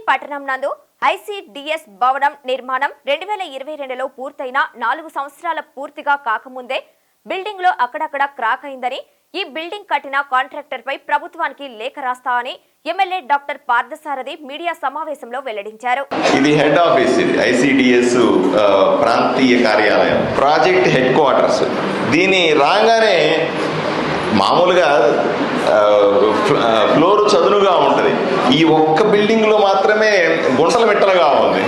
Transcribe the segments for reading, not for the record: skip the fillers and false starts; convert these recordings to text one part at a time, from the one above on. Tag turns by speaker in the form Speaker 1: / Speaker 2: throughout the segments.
Speaker 1: పట్టణం నందు ఐసిడిఎస్ భవనం నిర్మాణం 2022లో పూర్తయిన 4 సంవత్సరాల పూర్తిగా కాకముందే బిల్డింగ్ లో అక్కడక్కడ క్రాక్ అయిందని, ఈ బిల్డింగ్ కట్టిన కాంట్రాక్టర్ పై ప్రభుత్వానికి లేఖ రాస్తామని ఎమ్మెల్యే డాక్టర్ పార్థసారథి మీడియా సమావేశంలో వెల్లడించారు.
Speaker 2: ఇది హెడ్ ఆఫీస్, ఇది ఐసిడిఎస్ ప్రాంతీయ కార్యాలయం, ప్రాజెక్ట్ హెడ్ క్వార్టర్స్. దీని రాగానే మామూలుగా ఫ్లోర్ చదునుగా ఉంటుంది. ఈ ఒక్క బిల్డింగ్ లో మాత్రమే గుంటల మిట్టలుగా ఉంది.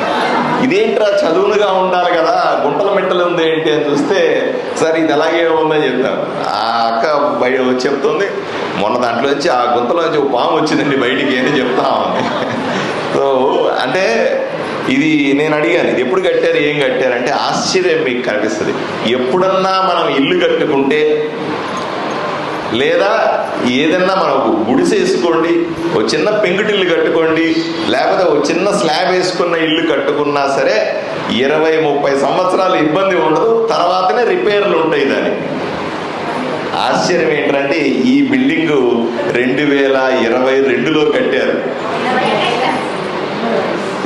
Speaker 2: ఇదేంట్రా చదువునుగా ఉండాలి కదా, గుంటల మిట్టలు ఉంది ఏంటి అని చూస్తే సార్ ఇది అలాగే ఉందని చెప్తాను. ఆ అక్క బయట చెప్తుంది, మొన్న దాంట్లో వచ్చి ఆ గుంతలో నుంచి పాము వచ్చిందండి బయటికి అని చెప్తా ఉంది. సో అంటే ఇది నేను అడిగాను, ఇది ఎప్పుడు కట్టారు, ఏం కట్టారంటే ఆశ్చర్యం మీకు కనిపిస్తుంది. ఎప్పుడన్నా మనం ఇల్లు కట్టుకుంటే లేదా ఏదన్నా మనం గుడిసె వేసుకోండి, ఒక చిన్న పెంకుటిల్లు కట్టుకోండి, లేకపోతే ఒక చిన్న స్లాబ్ వేసుకున్న ఇల్లు కట్టుకున్నా సరే 20-30 సంవత్సరాలు ఇబ్బంది ఉండదు, తర్వాతనే రిపేర్లు ఉంటాయి. దానికి ఆశ్చర్యం ఏంటంటే ఈ బిల్డింగ్ 2022లో కట్టారు.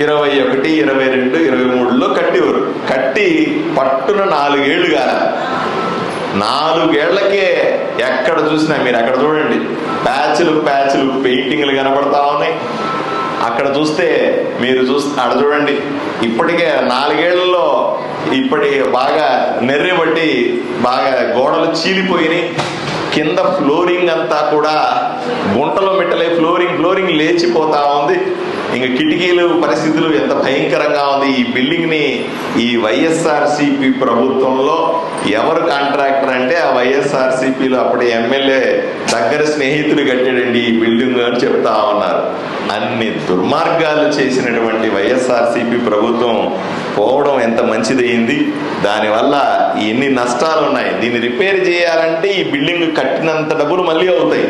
Speaker 2: 21, 22, 23లో కట్టేవారు. కట్టి పట్టున 4 ఏళ్ళు కాదు. 4 ఏళ్లకే ఎక్కడ చూసినా మీరు అక్కడ చూడండి ప్యాచ్లు పెయింటింగ్లు కనబడతా ఉన్నాయి. అక్కడ చూస్తే మీరు అక్కడ చూడండి ఇప్పటికే 4 ఏళ్లలో ఇప్పటి బాగా నెర్రెబట్టి బాగా గోడలు చీలిపోయినాయి. కింద ఫ్లోరింగ్ అంతా కూడా గుంటలో మెట్టలే ఫ్లోరింగ్ లేచిపోతా ఉంది. ఇంకా కిటికీలు పరిస్థితులు ఎంత భయంకరంగా ఉంది. ఈ బిల్డింగ్ ని ఈ వైఎస్ఆర్సిపి ప్రభుత్వంలో ఎవరు కాంట్రాక్టర్ అంటే ఆ వైఎస్ఆర్సిపిలో అప్పటి ఎమ్మెల్యే దగ్గర స్నేహితులు కట్టాడండి ఈ బిల్డింగ్ అని చెప్తా ఉన్నారు. అన్ని దుర్మార్గాలు చేసినటువంటి వైఎస్ఆర్సిపి ప్రభుత్వం పోవడం ఎంత మంచిదయింది. దానివల్ల ఎన్ని నష్టాలు ఉన్నాయి. దీన్ని రిపేర్ చేయాలంటే ఈ బిల్డింగ్ కట్టినంత డబ్బులు మళ్ళీ అవుతాయి.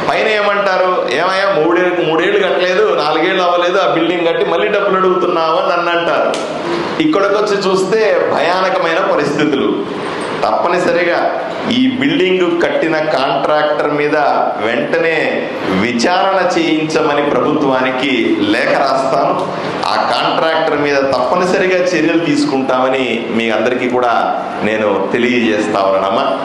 Speaker 2: పైన ఏమంటారు, ఏమయ్యా 3 ఏళ్ళు కట్టలేదు, 4 ఏళ్ళు అవ్వలేదు, ఆ బిల్డింగ్ కట్టి మళ్ళీ డబ్బులు అడుగుతున్నావు అని నన్ను అంటారు. ఇక్కడికి వచ్చి చూస్తే భయానకమైన పరిస్థితులు. తప్పనిసరిగా ఈ బిల్డింగ్ కట్టిన కాంట్రాక్టర్ మీద వెంటనే విచారణ చేయించమని ప్రభుత్వానికి లేఖ రాస్తాను. ఆ కాంట్రాక్టర్ మీద తప్పనిసరిగా చర్యలు తీసుకుంటామని మీ అందరికీ కూడా నేను తెలియజేస్తా ఉన్నానమ్మా.